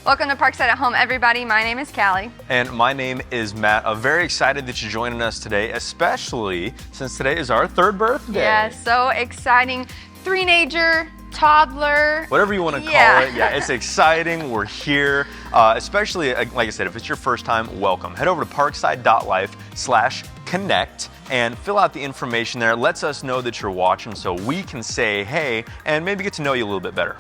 Welcome to Parkside at Home, everybody. My name is Callie. And my name is Matt. I'm very excited that you're joining us today, especially since today is our third birthday. Yeah, so exciting. Three-nager, toddler. Whatever you want to call it. Yeah, it's exciting. We're here. Especially, like I said, if it's your first time, welcome. Head over to parkside.life/connect and fill out the information there. It lets us know that you're watching so we can say hey and maybe get to know you a little bit better.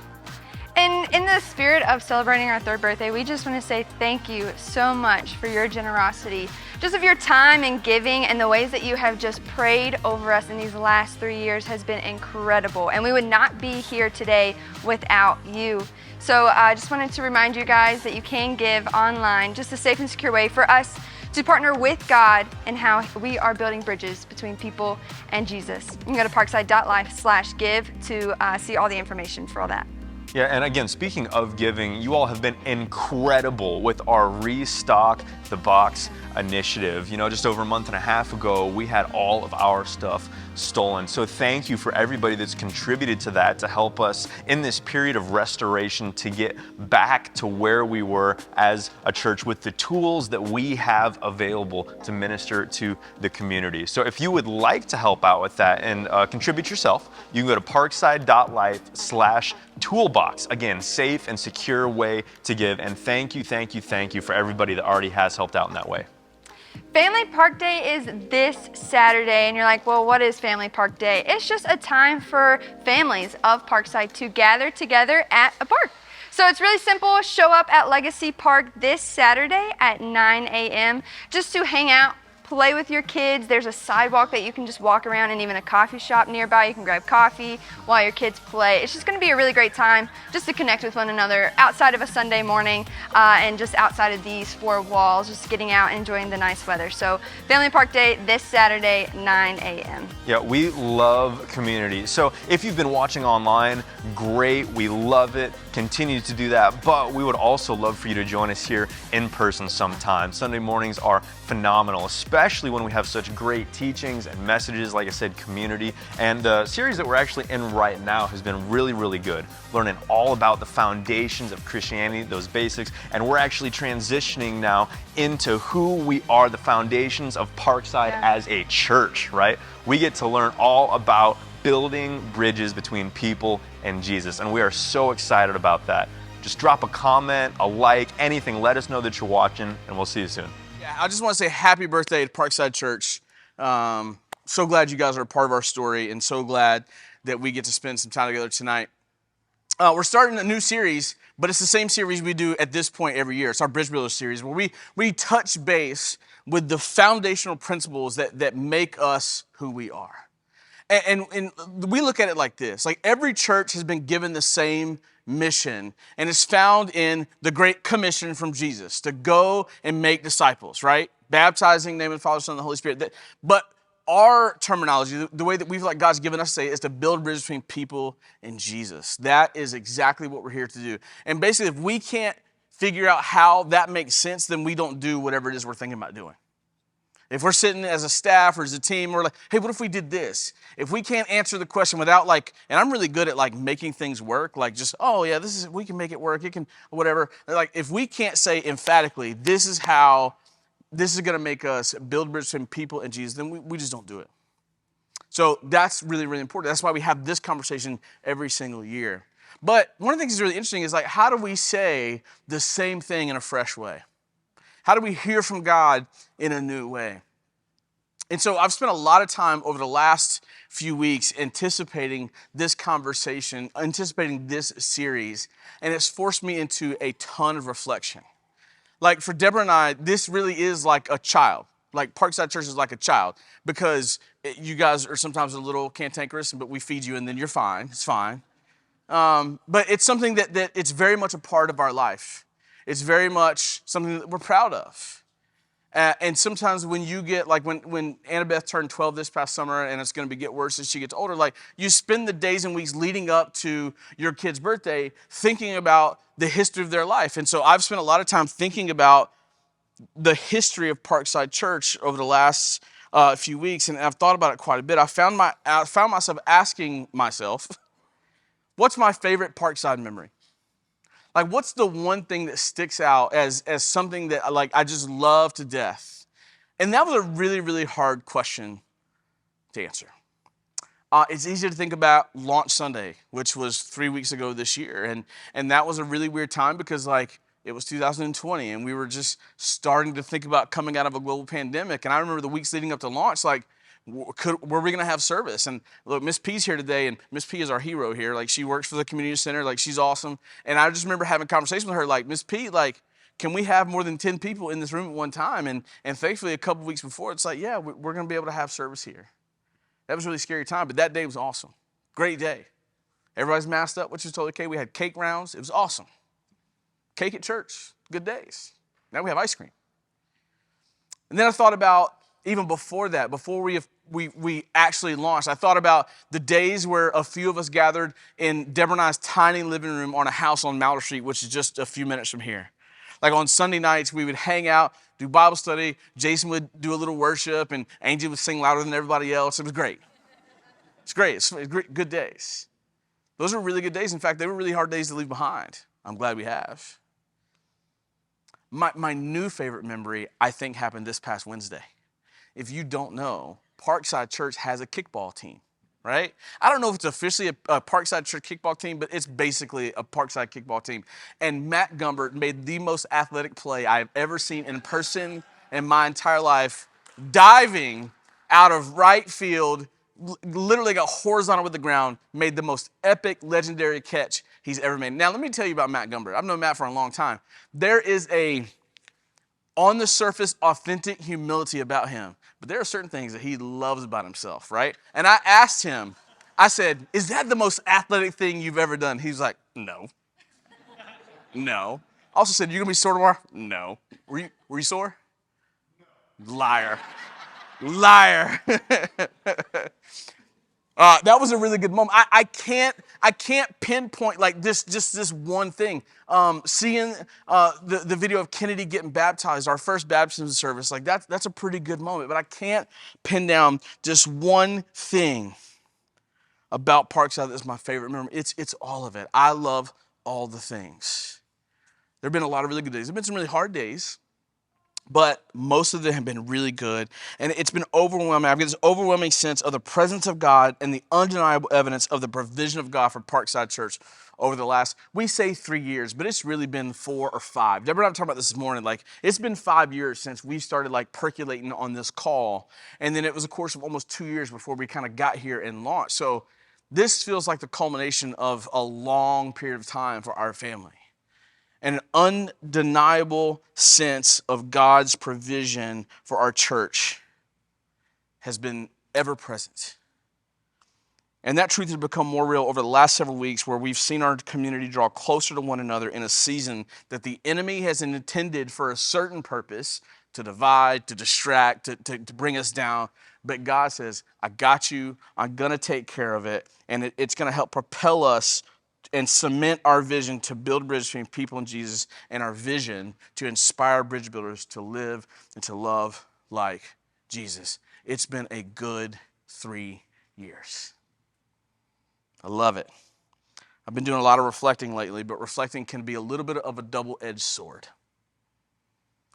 And in the spirit of celebrating our third birthday, we just want to say thank you so much for your generosity, just of your time and giving, and the ways that you have just prayed over us in these last 3 years has been incredible. And we would not be here today without you. So I just wanted to remind you guys that you can give online, just a safe and secure way for us to partner with God and how we are building bridges between people and Jesus. You can go to parkside.life/give to see all the information for all that. Yeah, and again, speaking of giving, you all have been incredible with our Restock the Box initiative. You know, just over a month and a half ago, we had all of our stuff stolen. So thank you for everybody that's contributed to that to help us in this period of restoration to get back to where we were as a church with the tools that we have available to minister to the community. So if you would like to help out with that and contribute yourself, you can go to parkside.life/toolbox. Again, safe and secure way to give. And thank you for everybody that already has helped out in that way. Family Park Day is this Saturday, and you're like, well, what is Family Park Day? It's just a time for families of Parkside to gather together at a park. So it's really simple. Show up at Legacy Park this Saturday at 9 a.m. just to hang out, play with your kids. There's a sidewalk that you can just walk around, and even a coffee shop nearby. You can grab coffee while your kids play. It's just going to be a really great time just to connect with one another outside of a Sunday morning and just outside of these four walls, just getting out and enjoying the nice weather. So Family Park Day this Saturday, 9 a.m. Yeah, we love community. So if you've been watching online, great. We love it. Continue to do that. But we would also love for you to join us here in person sometime. Sunday mornings are phenomenal, especially when we have such great teachings and messages, like I said, community. And the series that we're actually in right now has been really, really good. Learning all about the foundations of Christianity, those basics, and we're actually transitioning now into who we are, the foundations of Parkside as a church, right? We get to learn all about building bridges between people and Jesus, and we are so excited about that. Just drop a comment, a like, anything. Let us know that you're watching, and we'll see you soon. Yeah, I just want to say happy birthday to Parkside Church. So glad you guys are a part of our story, and so glad that we get to spend some time together tonight. We're starting a new series, but it's the same series we do at this point every year. It's our Bridge Builder series, where we touch base with the foundational principles that make us who we are. And we look at it like this. Like, every church has been given the same mission, and it's found in the Great Commission from Jesus to go and make disciples, right? Baptizing in the name of the Father, Son, and the Holy Spirit. But our terminology, the way that we feel like God's given us to say, is to build bridges between people and Jesus. That is exactly what we're here to do. And basically, if we can't figure out how that makes sense, then we don't do whatever it is we're thinking about doing. If we're sitting as a staff or as a team, we're like, hey, what if we did this? If we can't answer the question without and I'm really good at making things work, just, oh yeah, we can make it work, it can, whatever. If we can't say emphatically, this is going to make us build bridges between people and Jesus, then we just don't do it. So that's really, really important. That's why we have this conversation every single year. But one of the things that's really interesting is how do we say the same thing in a fresh way? How do we hear from God in a new way? And so I've spent a lot of time over the last few weeks anticipating this conversation, anticipating this series, and it's forced me into a ton of reflection. For Deborah and I, this really is like a child. Parkside Church is like a child, because you guys are sometimes a little cantankerous, but we feed you and then you're fine. It's fine. But it's something that it's very much a part of our life. It's very much something that we're proud of. And sometimes when you get, when Annabeth turned 12 this past summer, and it's going to get worse as she gets older, you spend the days and weeks leading up to your kid's birthday thinking about the history of their life. And so I've spent a lot of time thinking about the history of Parkside Church over the last few weeks, and I've thought about it quite a bit. I found myself asking myself, what's my favorite Parkside memory? Like, what's the one thing that sticks out as something that like I just love to death? And that was a really, really hard question to answer. It's easy to think about Launch Sunday, which was 3 weeks ago this year. And that was a really weird time because like it was 2020 and we were just starting to think about coming out of a global pandemic. And I remember the weeks leading up to launch, like, were we going to have service? And look, Miss P's here today, and Miss P is our hero here. Like, she works for the community center. Like, she's awesome. And I just remember having a conversation with her, like, Miss P, like, can we have more than 10 people in this room at one time? And thankfully, a couple weeks before, it's like, yeah, we're going to be able to have service here. That was a really scary time, but that day was awesome. Great day. Everybody's masked up, which is totally okay. We had cake rounds. It was awesome. Cake at church. Good days. Now we have ice cream. And then I thought about, even before that, before we actually launched, I thought about the days where a few of us gathered in Deborah and I's tiny living room on a house on Mallard Street, which is just a few minutes from here. Like on Sunday nights, we would hang out, do Bible study. Jason would do a little worship, and Angie would sing louder than everybody else. It was great. It's great. It's great, good days. Those were really good days. In fact, they were really hard days to leave behind. I'm glad we have. My new favorite memory, I think, happened this past Wednesday. If you don't know, Parkside Church has a kickball team, right? I don't know if it's officially a Parkside Church kickball team, but it's basically a Parkside kickball team. And Matt Gumbert made the most athletic play I've ever seen in person in my entire life, diving out of right field, literally got horizontal with the ground, made the most epic, legendary catch he's ever made. Now, let me tell you about Matt Gumbert. I've known Matt for a long time. There is a, on the surface, authentic humility about him. But there are certain things that he loves about himself, right? And I asked him, I said, is that the most athletic thing you've ever done? He's like, no. No. I also said, you gonna be sore tomorrow? No. Were you sore? No. Liar. Liar. That was a really good moment. I can't pinpoint like this one thing. Seeing the video of Kennedy getting baptized, our first baptism service, like that's a pretty good moment. But I can't pin down just one thing about Parkside that's my favorite. Remember, it's all of it. I love all the things. There have been a lot of really good days. There have been some really hard days, but most of them have been really good. And it's been overwhelming. I've got this overwhelming sense of the presence of God and the undeniable evidence of the provision of God for Parkside Church over the last, we say 3 years, but it's really been 4 or 5. Deborah and I were talking about this morning. Like, it's been 5 years since we started like percolating on this call. And then it was a course of almost 2 years before we kind of got here and launched. So this feels like the culmination of a long period of time for our family. And an undeniable sense of God's provision for our church has been ever present. And that truth has become more real over the last several weeks, where we've seen our community draw closer to one another in a season that the enemy has intended for a certain purpose, to divide, to distract, to bring us down. But God says, I got you, I'm gonna take care of it, and it's gonna help propel us and cement our vision to build a bridge between people and Jesus, and our vision to inspire bridge builders to live and to love like Jesus. It's been a good 3 years. I love it. I've been doing a lot of reflecting lately, but reflecting can be a little bit of a double-edged sword.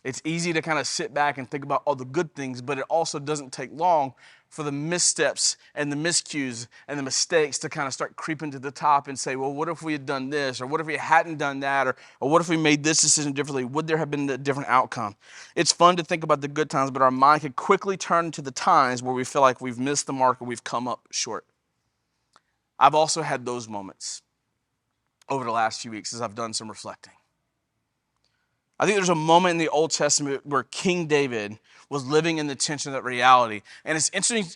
It's easy to kind of sit back and think about all the good things, but it also doesn't take long for the missteps and the miscues and the mistakes to kind of start creeping to the top and say, well, what if we had done this? Or what if we hadn't done that? Or what if we made this decision differently? Would there have been a different outcome? It's fun to think about the good times, but our mind can quickly turn to the times where we feel like we've missed the mark or we've come up short. I've also had those moments over the last few weeks as I've done some reflecting. I think there's a moment in the Old Testament where King David was living in the tension of that reality. And it's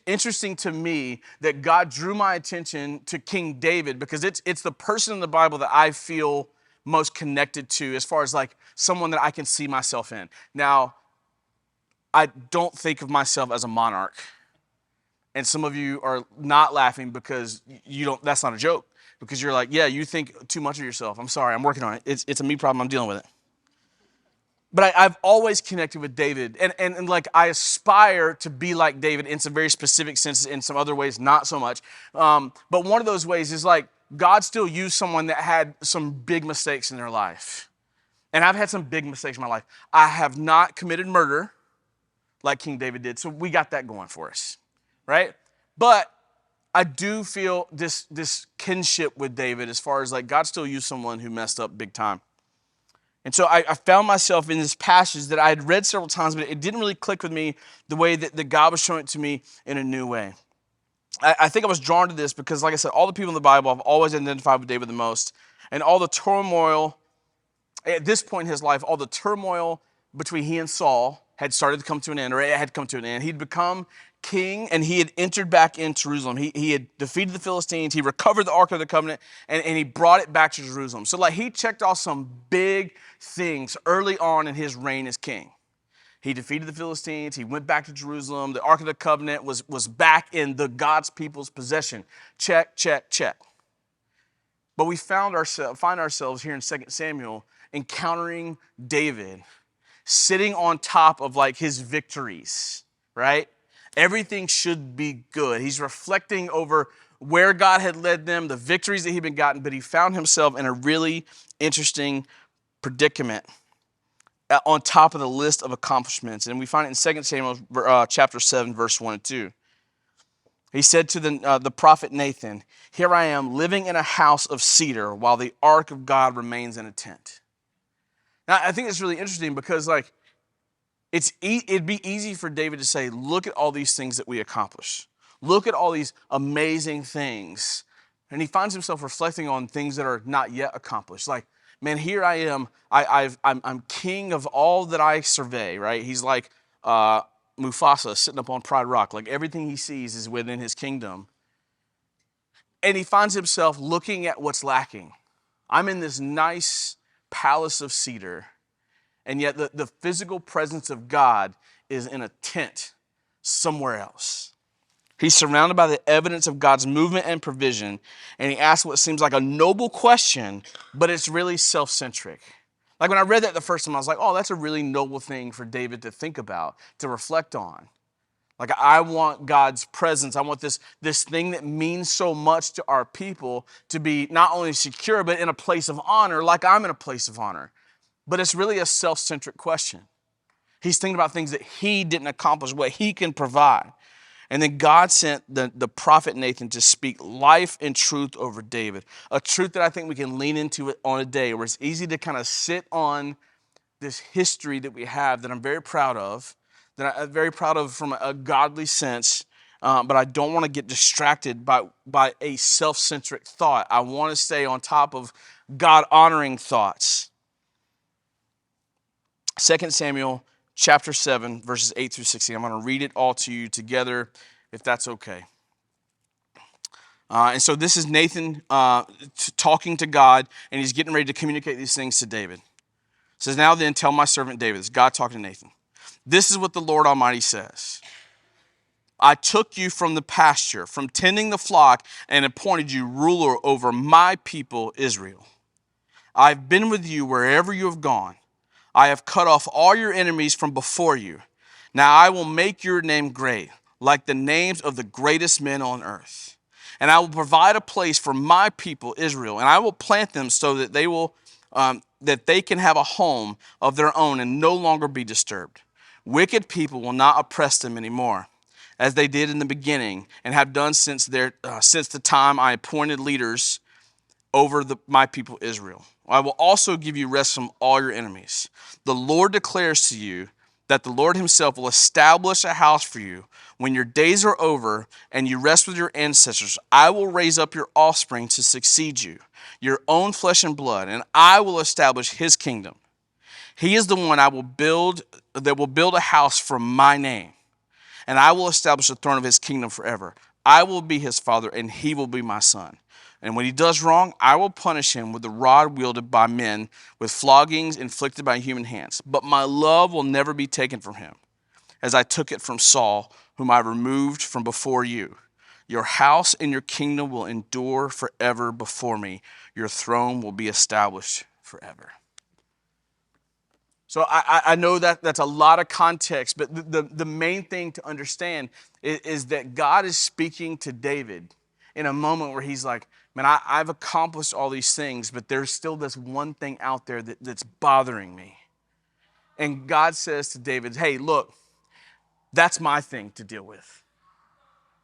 interesting to me that God drew my attention to King David because it's the person in the Bible that I feel most connected to as far as like someone that I can see myself in. Now, I don't think of myself as a monarch. And some of you are not laughing because you don't, that's not a joke. Because you're like, yeah, you think too much of yourself. I'm sorry, I'm working on it. It's a me problem, I'm dealing with it. But I've always connected with David, and like I aspire to be like David in some very specific senses, in some other ways not so much. But one of those ways is like God still used someone that had some big mistakes in their life. And I've had some big mistakes in my life. I have not committed murder like King David did, so we got that going for us, right? But I do feel this kinship with David as far as like God still used someone who messed up big time. And so I found myself in this passage that I had read several times, but it didn't really click with me the way that God was showing it to me in a new way. I think I was drawn to this because, like I said, all the people in the Bible I've always identified with David the most. And all the turmoil, at this point in his life, all the turmoil between he and Saul had started to come to an end, or it had come to an end. He'd become king, and he had entered back in Jerusalem. He had defeated the Philistines. He recovered the Ark of the Covenant, and he brought it back to Jerusalem. So like he checked off some big things early on in his reign as king. He defeated the Philistines. He went back to Jerusalem. The Ark of the Covenant was back in God's people's possession. Check, check, check. But we find ourselves here in 2 Samuel encountering David sitting on top of like his victories, right? Everything should be good. He's reflecting over where God had led them, the victories that he'd been gotten, but he found himself in a really interesting predicament on top of the list of accomplishments. And we find it in 2 Samuel chapter 7, verse 1 and 2. He said to the prophet Nathan, "Here I am living in a house of cedar while the ark of God remains in a tent." Now, I think it's really interesting because like it'd be easy for David to say, look at all these things that we accomplished. Look at all these amazing things. And he finds himself reflecting on things that are not yet accomplished. Like, man, here I am. I'm king of all that I survey, right? He's like Mufasa sitting up on Pride Rock. Like everything he sees is within his kingdom. And he finds himself looking at what's lacking. I'm in this nice palace of cedar, and yet the physical presence of God is in a tent somewhere else. He's surrounded by the evidence of God's movement and provision, and he asks what seems like a noble question, but it's really self-centric. Like when I read that the first time, I was like, oh, that's a really noble thing for David to think about, to reflect on. Like I want God's presence. I want this thing that means so much to our people to be not only secure, but in a place of honor, like I'm in a place of honor. But it's really a self-centric question. He's thinking about things that he didn't accomplish, what he can provide. And then God sent the prophet Nathan to speak life and truth over David, a truth that I think we can lean into on a day where it's easy to kind of sit on this history that we have that I'm very proud of, that I'm very proud of from a godly sense, but I don't want to get distracted by a self-centric thought. I want to stay on top of God-honoring thoughts. 2 Samuel chapter 7, verses 8 through 16. I'm going to read it all to you together, if that's okay. And so this is Nathan talking to God, and he's getting ready to communicate these things to David. It says, "Now then, tell my servant David," it's God talking to Nathan, "this is what the Lord Almighty says. I took you from the pasture, from tending the flock, and appointed you ruler over my people Israel. I've been with you wherever you have gone. I have cut off all your enemies from before you. Now I will make your name great, like the names of the greatest men on earth. And I will provide a place for my people Israel, and I will plant them so that they can have a home of their own and no longer be disturbed. Wicked people will not oppress them anymore, as they did in the beginning and have done since the time I appointed leaders over my people Israel. I will also give you rest from all your enemies. The Lord declares to you that the Lord himself will establish a house for you. When your days are over and you rest with your ancestors, I will raise up your offspring to succeed you, your own flesh and blood, and I will establish his kingdom. He is the one that will build a house for my name, and I will establish the throne of his kingdom forever. I will be his father, and he will be my son. And when he does wrong, I will punish him with the rod wielded by men, with floggings inflicted by human hands. But my love will never be taken from him, as I took it from Saul, whom I removed from before you. Your house and your kingdom will endure forever before me. Your throne will be established forever." So I know that that's a lot of context, but the main thing to understand is that God is speaking to David. in a moment where he's like, man, I've accomplished all these things, but there's still this one thing out there that's bothering me. And God says to David, hey, look, that's my thing to deal with.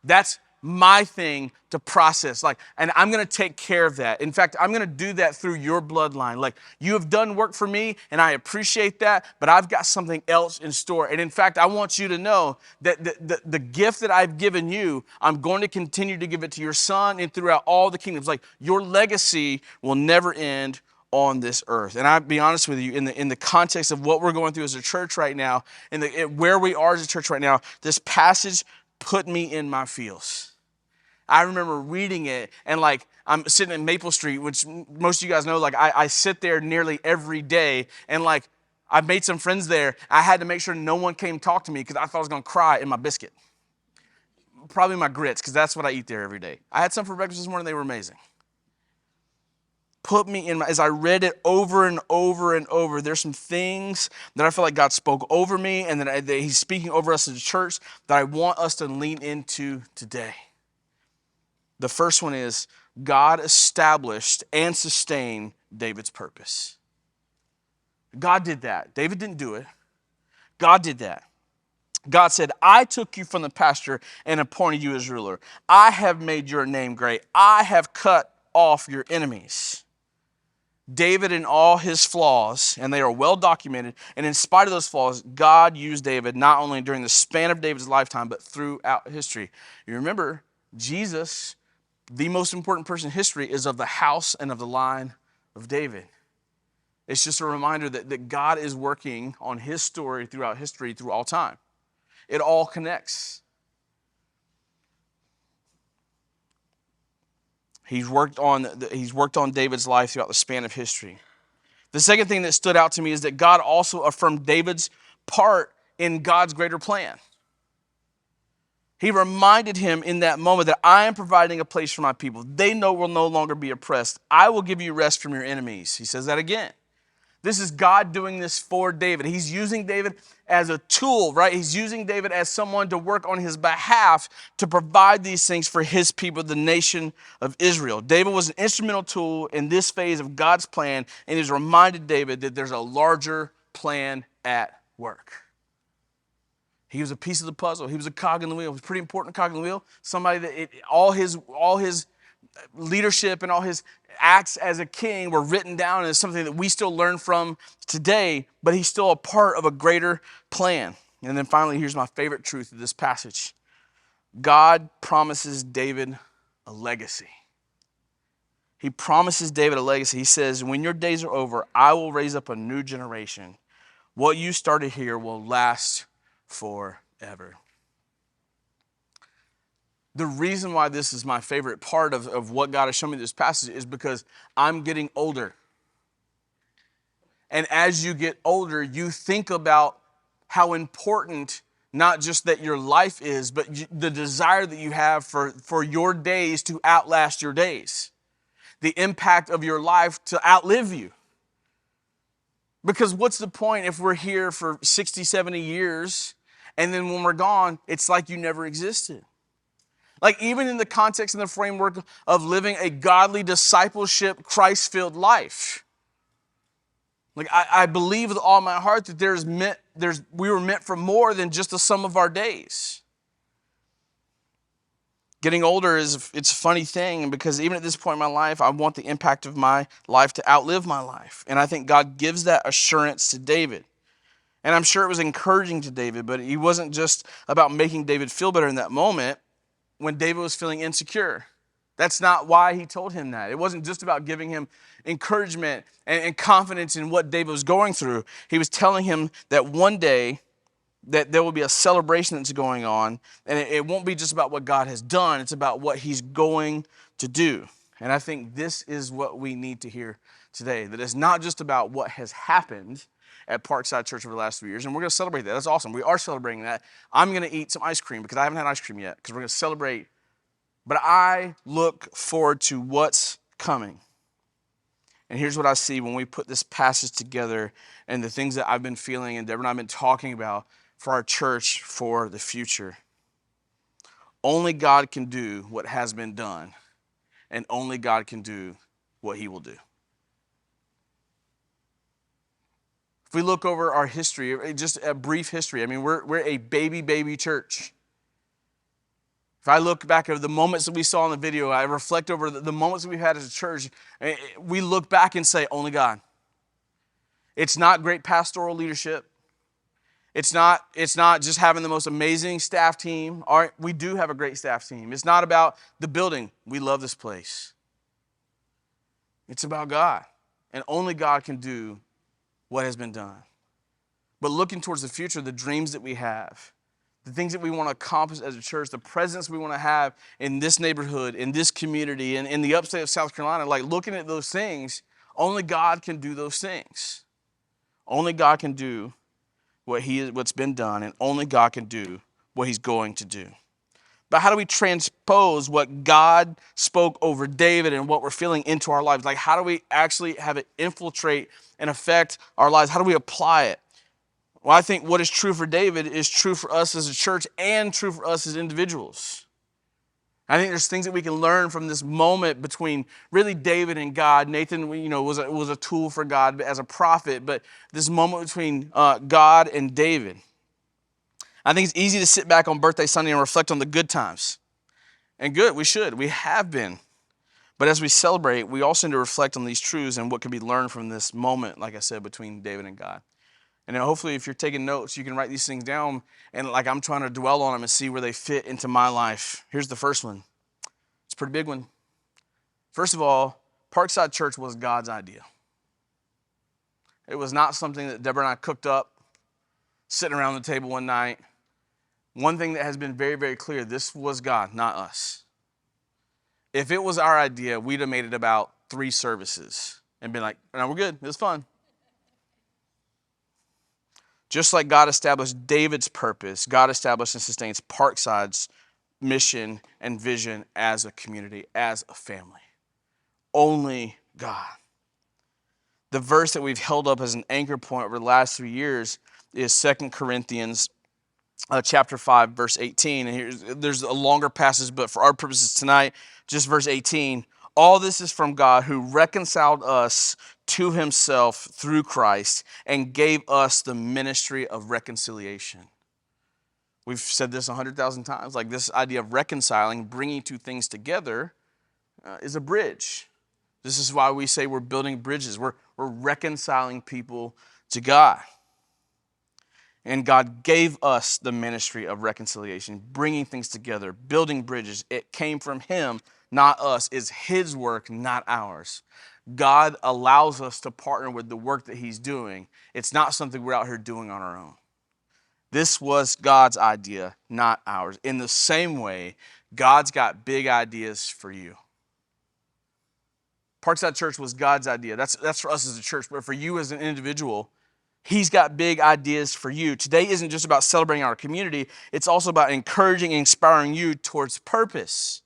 That's my thing to process. And I'm going to take care of that. In fact, I'm going to do that through your bloodline. You have done work for me, and I appreciate that, but I've got something else in store. And in fact, I want you to know that the gift that I've given you, I'm going to continue to give it to your son and throughout all the kingdoms. Your legacy will never end on this earth. And I'll be honest with you, in the context of what we're going through as a church right now, where we are as a church right now, this passage put me in my feels. I remember reading it, and I'm sitting in Maple Street, which most of you guys know, I sit there nearly every day, and I've made some friends there. I had to make sure no one came talk to me because I thought I was going to cry in my biscuit. Probably my grits, because that's what I eat there every day. I had some for breakfast this morning. They were amazing. Put me in as I read it over and over and over, there's some things that I feel like God spoke over me and that he's speaking over us as a church that I want us to lean into today. The first one is God established and sustained David's purpose. God did that. David didn't do it. God did that. God said, I took you from the pasture and appointed you as ruler. I have made your name great. I have cut off your enemies. David in all his flaws, and they are well documented, and in spite of those flaws, God used David not only during the span of David's lifetime, but throughout history. You remember, Jesus, the most important person in history, is of the house and of the line of David. It's just a reminder that God is working on his story throughout history, through all time. It all connects. He's worked on David's life throughout the span of history. The second thing that stood out to me is that God also affirmed David's part in God's greater plan. He reminded him in that moment that I am providing a place for my people. They will no longer be oppressed. I will give you rest from your enemies. He says that again. This is God doing this for David. He's using David as a tool, right? He's using David as someone to work on his behalf to provide these things for his people, the nation of Israel. David was an instrumental tool in this phase of God's plan, and he's reminded David that there's a larger plan at work. He was a piece of the puzzle. He was a cog in the wheel. He was a pretty important cog in the wheel. Somebody that all his leadership and all his acts as a king were written down as something that we still learn from today, but he's still a part of a greater plan. And then finally, here's my favorite truth of this passage. God promises David a legacy. He promises David a legacy. He says, when your days are over, I will raise up a new generation. What you started here will last forever. The reason why this is my favorite part of what God has shown me this passage is because I'm getting older. And as you get older, you think about how important not just that your life is, but the desire that you have for your days to outlast your days. The impact of your life to outlive you. Because what's the point if we're here for 60, 70 years, and then when we're gone, it's like you never existed? Even in the context and the framework of living a godly discipleship, Christ-filled life. I believe with all my heart that we were meant for more than just the sum of our days. Getting older it's a funny thing because even at this point in my life, I want the impact of my life to outlive my life. And I think God gives that assurance to David. And I'm sure it was encouraging to David, but it wasn't just about making David feel better in that moment when David was feeling insecure. That's not why he told him that. It wasn't just about giving him encouragement and confidence in what David was going through. He was telling him that one day that there will be a celebration that's going on, and it won't be just about what God has done, it's about what he's going to do. And I think this is what we need to hear today, that it's not just about what has happened at Parkside Church over the last 3 years, and we're going to celebrate that. That's awesome. We are celebrating that. I'm going to eat some ice cream because I haven't had ice cream yet because we're going to celebrate. But I look forward to what's coming. And here's what I see when we put this passage together and the things that I've been feeling and Deborah and I've been talking about for our church for the future. Only God can do what has been done, and only God can do what he will do. If we look over our history, just a brief history, I mean, we're a baby church. If I look back at the moments that we saw in the video, I reflect over the moments that we've had as a church, we look back and say, only God. It's not great pastoral leadership. It's not just having the most amazing staff team. We do have a great staff team. It's not about the building. We love this place. It's about God. And only God can do what has been done. But looking towards the future, the dreams that we have, the things that we want to accomplish as a church, the presence we want to have in this neighborhood, in this community, and in the upstate of South Carolina, like looking at those things, only God can do those things. Only God can do what's been done, and only God can do what he's going to do. But how do we transpose what God spoke over David and what we're feeling into our lives? Like, how do we actually have it infiltrate and affect our lives? How do we apply it? Well, I think what is true for David is true for us as a church and true for us as individuals. I think there's things that we can learn from this moment between really David and God. Nathan, was a tool for God as a prophet, but this moment between God and David. I think it's easy to sit back on birthday Sunday and reflect on the good times. And good, we should. We have been. But as we celebrate, we also need to reflect on these truths and what can be learned from this moment, like I said, between David and God. And then hopefully if you're taking notes, you can write these things down and like I'm trying to dwell on them and see where they fit into my life. Here's the first one. It's a pretty big one. First of all, Parkside Church was God's idea. It was not something that Deborah and I cooked up, sitting around the table one night. One thing that has been very, very clear, this was God, not us. If it was our idea, we'd have made it about 3 services and been like, no, we're good, it was fun. Just like God established David's purpose, God established and sustains Parkside's mission and vision as a community, as a family. Only God. The verse that we've held up as an anchor point over the last 3 years is 2 Corinthians chapter 5, verse 18. And there's a longer passage, but for our purposes tonight, just verse 18. All this is from God who reconciled us to himself through Christ and gave us the ministry of reconciliation. We've said this 100,000 times, like this idea of reconciling, bringing two things together is a bridge. This is why we say we're building bridges. We're reconciling people to God. And God gave us the ministry of reconciliation, bringing things together, building bridges. It came from him, not us. It's his work, not ours. God allows us to partner with the work that he's doing. It's not something we're out here doing on our own. This was God's idea, not ours. In the same way, God's got big ideas for you. Parkside Church was God's idea. That's for us as a church, but for you as an individual, he's got big ideas for you. Today isn't just about celebrating our community. It's also about encouraging and inspiring you towards purpose.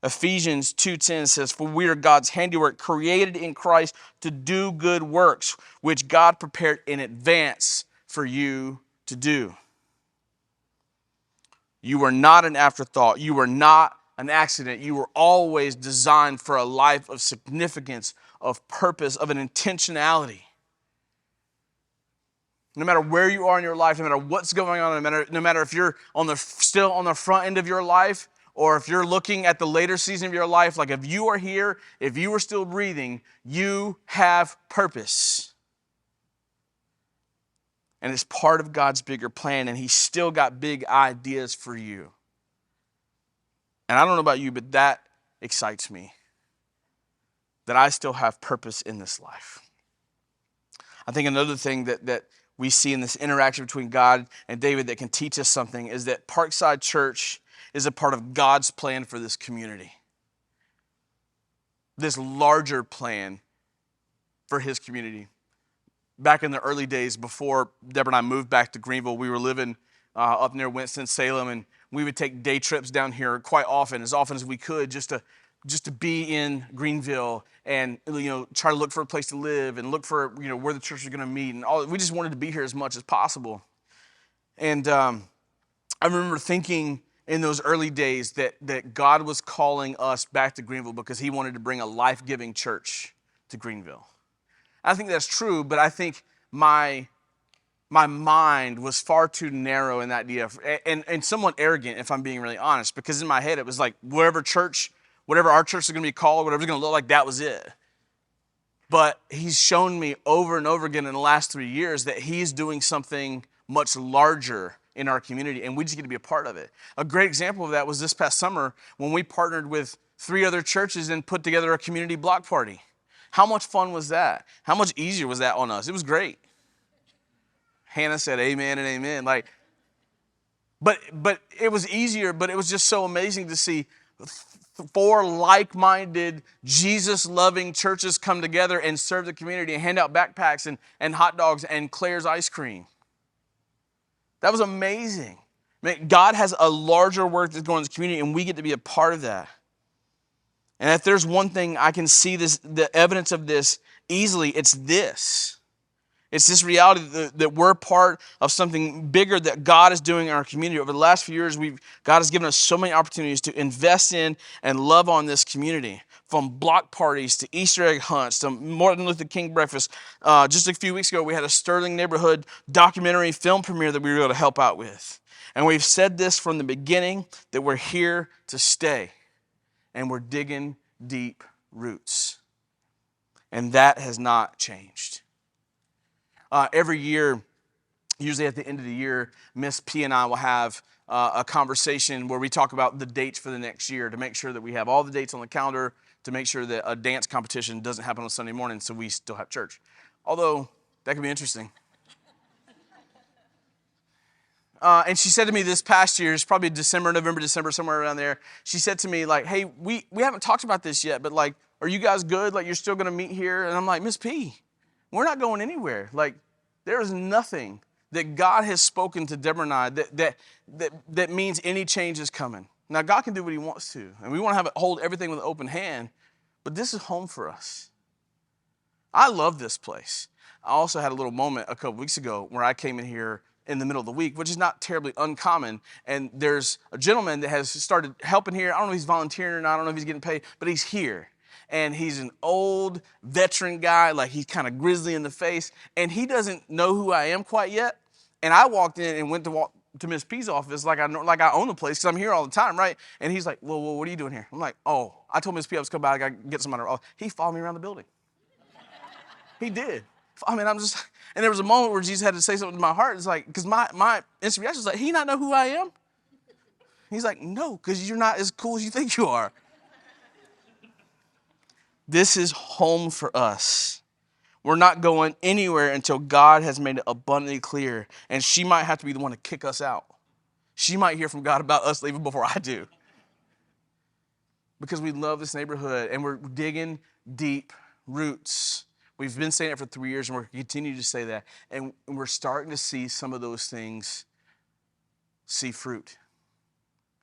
Ephesians 2:10 says, "For we are God's handiwork, created in Christ to do good works, which God prepared in advance for you to do." You were not an afterthought. You were not an accident. You were always designed for a life of significance, of purpose, of an intentionality. No matter where you are in your life, no matter what's going on, no matter if you're still on the front end of your life, or if you're looking at the later season of your life, like if you are here, if you are still breathing, you have purpose. And it's part of God's bigger plan, and he's still got big ideas for you. And I don't know about you, but that excites me, that I still have purpose in this life. I think another thing that we see in this interaction between God and David that can teach us something is that Parkside Church is a part of God's plan for this community. This larger plan for his community. Back in the early days, before Deborah and I moved back to Greenville, we were living up near Winston-Salem, and we would take day trips down here quite often as we could, just to be in Greenville and try to look for a place to live and look for where the church is going to meet, and all. We just wanted to be here as much as possible. And I remember thinking in those early days that God was calling us back to Greenville because he wanted to bring a life-giving church to Greenville. I think that's true, but I think my mind was far too narrow in that idea and somewhat arrogant, if I'm being really honest, because in my head it was like whatever our church is going to be called, whatever it's going to look like, that was it. But he's shown me over and over again in the last 3 years that he's doing something much larger in our community, and we just get to be a part of it. A great example of that was this past summer when we partnered with 3 other churches and put together a community block party. How much fun was that? How much easier was that on us? It was great. Hannah said amen and amen. But it was easier, but it was just so amazing to see 4 like-minded, Jesus-loving churches come together and serve the community and hand out backpacks and hot dogs and Claire's ice cream. That was amazing. God has a larger work that's going on in the community, and we get to be a part of that. And if there's one thing I can see the evidence of this easily, it's this. It's this reality that we're part of something bigger that God is doing in our community. Over the last few years, God has given us so many opportunities to invest in and love on this community. From block parties to Easter egg hunts to Martin Luther King breakfast. Just a few weeks ago, we had a Sterling neighborhood documentary film premiere that we were able to help out with. And we've said this from the beginning, that we're here to stay. And we're digging deep roots. And that has not changed. Every year, usually at the end of the year, Miss P and I will have a conversation where we talk about the dates for the next year to make sure that we have all the dates on the calendar, to make sure that a dance competition doesn't happen on Sunday morning so we still have church. Although, that could be interesting. And she said to me this past year, it's probably November, December, somewhere around there. She said to me, like, hey, we haven't talked about this yet, but like, are you guys good? Like, you're still going to meet here? And I'm like, Miss P, we're not going anywhere. Like, there is nothing that God has spoken to Deborah and I that means any change is coming. Now, God can do what he wants to, and we want to hold everything with an open hand, but this is home for us. I love this place. I also had a little moment a couple weeks ago where I came in here in the middle of the week, which is not terribly uncommon, and there's a gentleman that has started helping here. I don't know if he's volunteering or not. I don't know if he's getting paid, but he's here. And he's an old veteran guy, like he's kind of grizzly in the face, and he doesn't know who I am quite yet. And I walked in and went to Miss P's office like I own the place because I'm here all the time, right? And he's like, well, what are you doing here? I'm like, oh, I told Miss P I was coming by, I got to get some other. He followed me around the building. He did. I mean, and there was a moment where Jesus had to say something to my heart. It's like, because my instant reaction was like, he not know who I am? He's like, no, because you're not as cool as you think you are. This is home for us. We're not going anywhere until God has made it abundantly clear. And she might have to be the one to kick us out. She might hear from God about us leaving before I do. Because we love this neighborhood and we're digging deep roots. We've been saying it for 3 years and we're continuing to say that. And we're starting to see some of those things see fruit.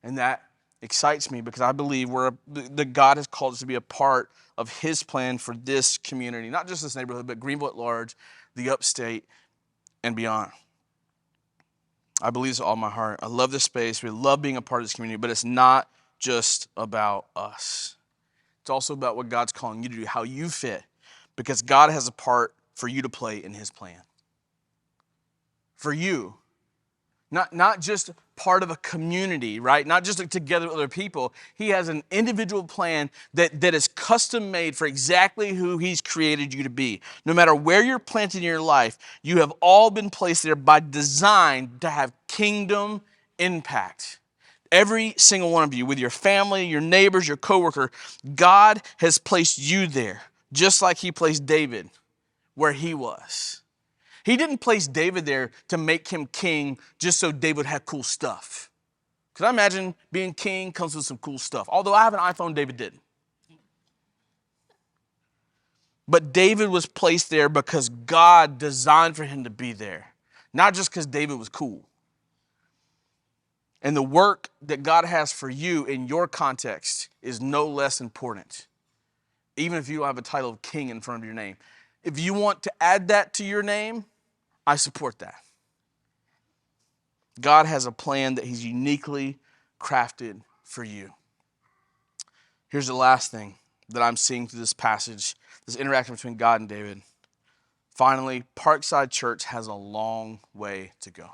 And that excites me because I believe that God has called us to be a part of his plan for this community, not just this neighborhood, but Greenville at large, the upstate, and beyond. I believe this with all my heart. I love this space. We love being a part of this community, but it's not just about us. It's also about what God's calling you to do, how you fit, because God has a part for you to play in his plan. For you. Not just part of a community, right? Not just together with other people. He has an individual plan that is custom made for exactly who he's created you to be. No matter where you're planted in your life, you have all been placed there by design to have kingdom impact. Every single one of you, with your family, your neighbors, your coworker, God has placed you there, just like he placed David where he was. He didn't place David there to make him king just so David had cool stuff. Because I imagine being king comes with some cool stuff. Although I have an iPhone, David didn't. But David was placed there because God designed for him to be there. Not just because David was cool. And the work that God has for you in your context is no less important. Even if you don't have a title of king in front of your name. If you want to add that to your name, I support that. God has a plan that he's uniquely crafted for you. Here's the last thing that I'm seeing through this passage, this interaction between God and David. Finally, Parkside Church has a long way to go.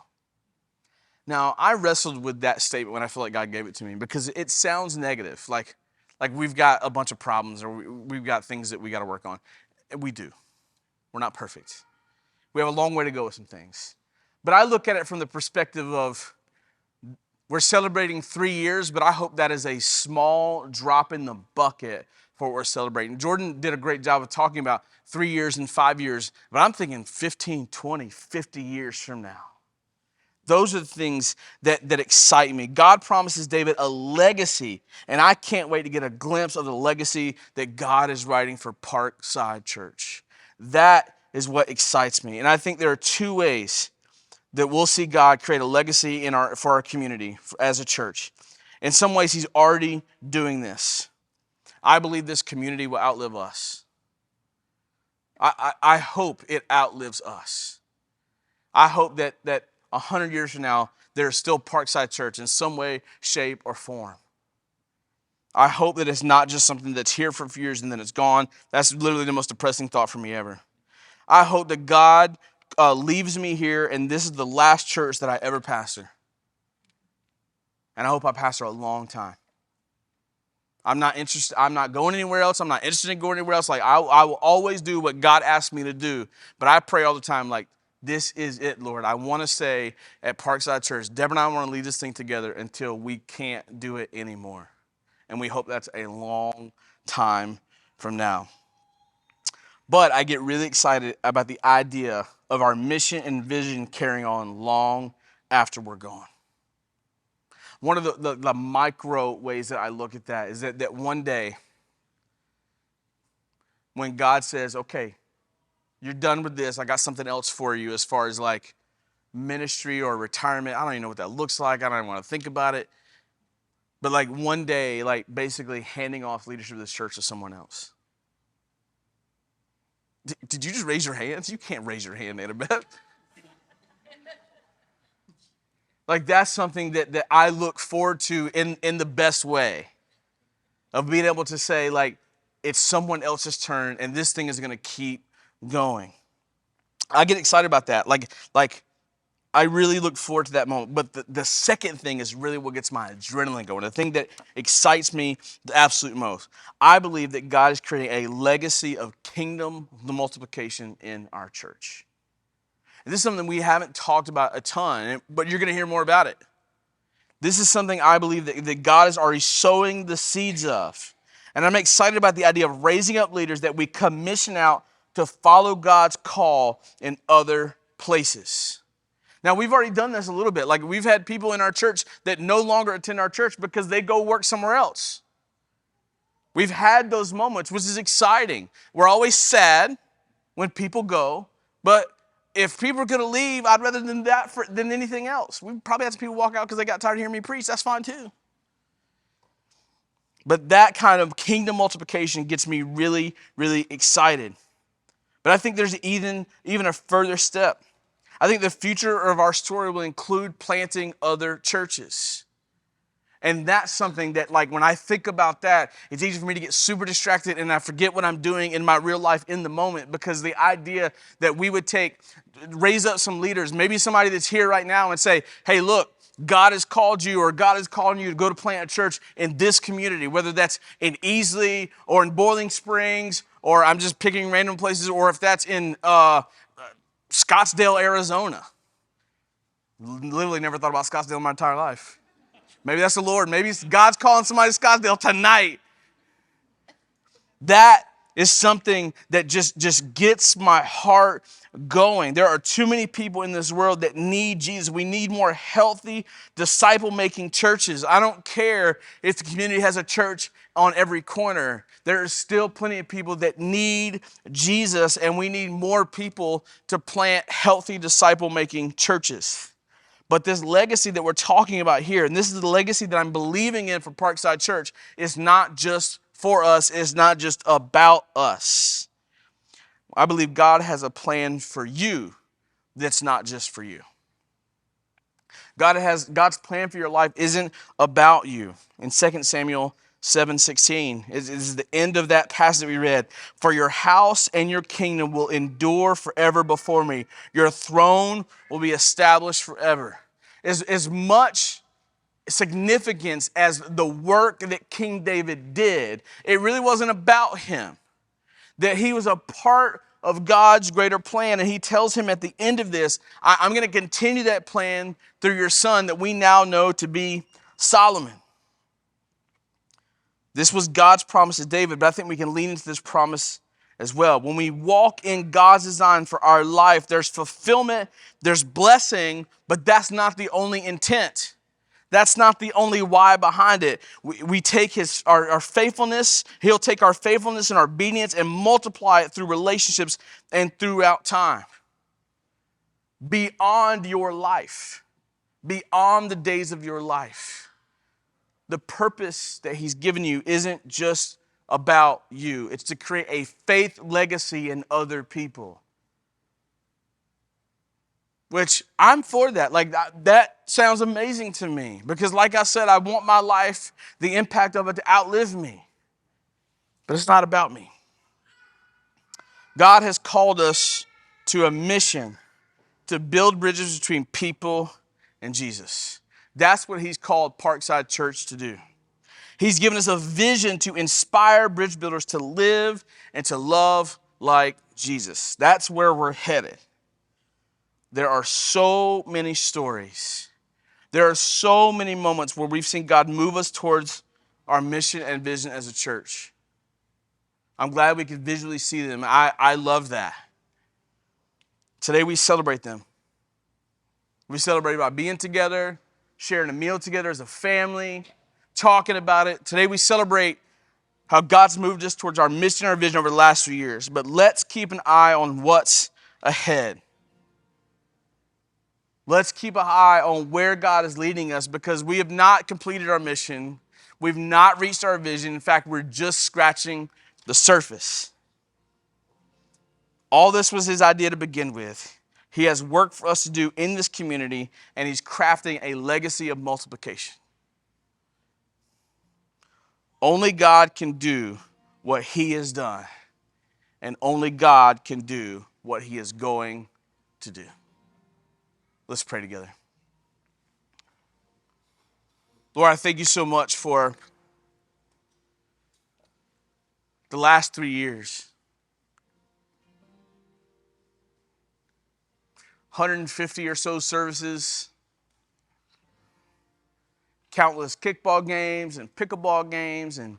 Now, I wrestled with that statement when I feel like God gave it to me because it sounds negative, like we've got a bunch of problems or we've got things that we got to work on. And we do. We're not perfect. We have a long way to go with some things. But I look at it from the perspective of we're celebrating 3 years, but I hope that is a small drop in the bucket for what we're celebrating. Jordan did a great job of talking about 3 years and 5 years, but I'm thinking 15, 20, 50 years from now. Those are the things that excite me. God promises David a legacy, and I can't wait to get a glimpse of the legacy that God is writing for Parkside Church. That is what excites me. And I think there are two ways that we'll see God create a legacy for our community as a church. In some ways, he's already doing this. I believe this community will outlive us. I hope it outlives us. I hope that 100 years from now, there's still Parkside Church in some way, shape, or form. I hope that it's not just something that's here for a few years and then it's gone. That's literally the most depressing thought for me ever. I hope that God leaves me here and this is the last church that I ever pastor. And I hope I pastor a long time. I'm not interested. I'm not going anywhere else. I'm not interested in going anywhere else. Like I will always do what God asked me to do. But I pray all the time, like, this is it, Lord. I want to stay at Parkside Church. Deborah and I want to lead this thing together until we can't do it anymore. And we hope that's a long time from now. But I get really excited about the idea of our mission and vision carrying on long after we're gone. One of the micro ways that I look at that is that one day when God says, okay, you're done with this, I got something else for you as far as like ministry or retirement. I don't even know what that looks like. I don't even want to think about it. But like one day, like basically handing off leadership of this church to someone else. Did you just raise your hands? You can't raise your hand, Annabeth. Like that's something that I look forward to in the best way. Of being able to say like, it's someone else's turn and this thing is going to keep going. I get excited about that. Like I really look forward to that moment. But the second thing is really what gets my adrenaline going. The thing that excites me the absolute most. I believe that God is creating a legacy of kingdom multiplication in our church. And this is something we haven't talked about a ton, but you're going to hear more about it. This is something I believe that God is already sowing the seeds of. And I'm excited about the idea of raising up leaders that we commission out to follow God's call in other places. Now, we've already done this a little bit. Like we've had people in our church that no longer attend our church because they go work somewhere else. We've had those moments, which is exciting. We're always sad when people go, but if people are going to leave, I'd rather than that than anything else. We probably had some people walk out because they got tired of hearing me preach. That's fine too. But that kind of kingdom multiplication gets me really, really excited. But I think there's even a further step. I think the future of our story will include planting other churches. And that's something that, like, when I think about that, it's easy for me to get super distracted and I forget what I'm doing in my real life in the moment, because the idea that we would raise up some leaders, maybe somebody that's here right now and say, hey, look, God has called you or God is calling you to go to plant a church in this community, whether that's in Easley or in Boiling Springs, or I'm just picking random places, or if that's in Scottsdale, Arizona. Literally never thought about Scottsdale in my entire life. Maybe that's the Lord. Maybe God's calling somebody to Scottsdale tonight. That is something that just gets my heart going. There are too many people in this world that need Jesus. We need more healthy, disciple-making churches. I don't care if the community has a church on every corner. There are still plenty of people that need Jesus, and we need more people to plant healthy, disciple-making churches. But this legacy that we're talking about here, and this is the legacy that I'm believing in for Parkside Church, is not just for us. It's not just about us. I believe God has a plan for you that's not just for you. God's plan for your life isn't about you. In 2 Samuel 7:16, is the end of that passage that we read. For your house and your kingdom will endure forever before me. Your throne will be established forever. As much significance as the work that King David did, it really wasn't about him. That he was a part of God's greater plan. And he tells him at the end of this, I'm going to continue that plan through your son that we now know to be Solomon. This was God's promise to David, but I think we can lean into this promise as well. When we walk in God's design for our life, there's fulfillment, there's blessing, but that's not the only intent. That's not the only why behind it. We take our faithfulness. He'll take our faithfulness and our obedience and multiply it through relationships and throughout time. Beyond your life. Beyond the days of your life. The purpose that he's given you isn't just about you. It's to create a faith legacy in other people. Which I'm for that. Like that sounds amazing to me. Because like I said, I want my life, the impact of it to outlive me. But it's not about me. God has called us to a mission to build bridges between people and Jesus. That's what he's called Parkside Church to do. He's given us a vision to inspire bridge builders to live and to love like Jesus. That's where we're headed. There are so many stories. There are so many moments where we've seen God move us towards our mission and vision as a church. I'm glad we could visually see them. I love that. Today we celebrate them. We celebrate by being together, sharing a meal together as a family, talking about it. Today we celebrate how God's moved us towards our mission and our vision over the last few years. But let's keep an eye on what's ahead. Let's keep an eye on where God is leading us because we have not completed our mission. We've not reached our vision. In fact, we're just scratching the surface. All this was his idea to begin with. He has work for us to do in this community, and he's crafting a legacy of multiplication. Only God can do what he has done, and only God can do what he is going to do. Let's pray together. Lord, I thank you so much for the last 3 years. 150 or so services, countless kickball games and pickleball games and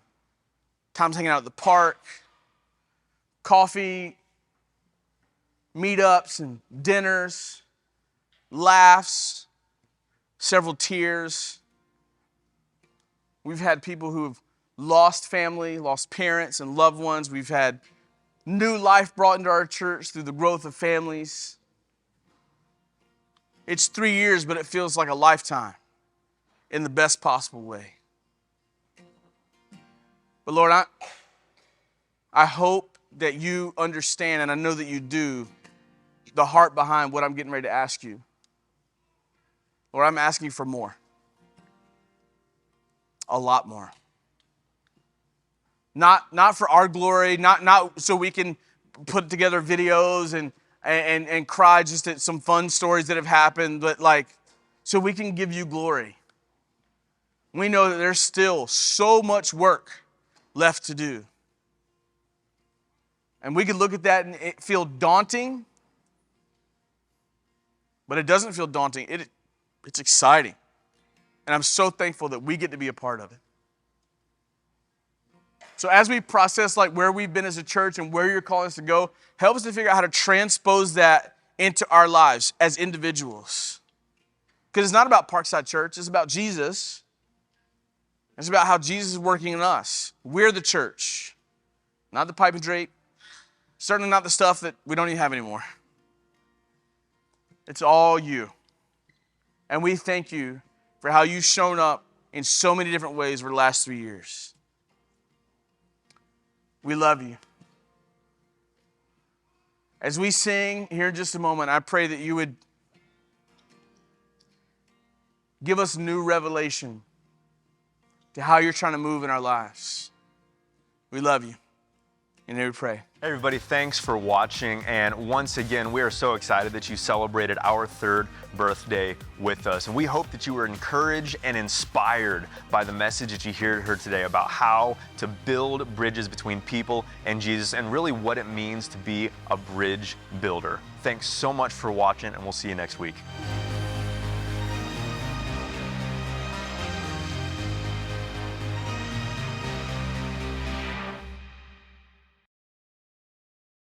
times hanging out at the park, coffee, meetups and dinners, laughs, several tears. We've had people who have lost family, lost parents and loved ones. We've had new life brought into our church through the growth of families. It's 3 years, but it feels like a lifetime in the best possible way. But Lord, I hope that you understand, and I know that you do, the heart behind what I'm getting ready to ask you. Lord, I'm asking for more. A lot more. Not for our glory, not so we can put together videos and cry just at some fun stories that have happened, but like so we can give you glory. We know that there's still so much work left to do. And we could look at that and it feel daunting, but it doesn't feel daunting. It's exciting. And I'm so thankful that we get to be a part of it. So as we process like where we've been as a church and where you're calling us to go, help us to figure out how to transpose that into our lives as individuals. Because it's not about Parkside Church, it's about Jesus. It's about how Jesus is working in us. We're the church, not the pipe and drape, certainly not the stuff that we don't even have anymore. It's all you. And we thank you for how you've shown up in so many different ways over the last 3 years. We love you. As we sing here in just a moment, I pray that you would Give us new revelation to how you're trying to move in our lives. We love you. And we pray. Hey everybody, thanks for watching. And once again, we are so excited that you celebrated our 3rd birthday with us. And we hope that you were encouraged and inspired by the message that you heard today about how to build bridges between people and Jesus, and really what it means to be a bridge builder. Thanks so much for watching, and we'll see you next week.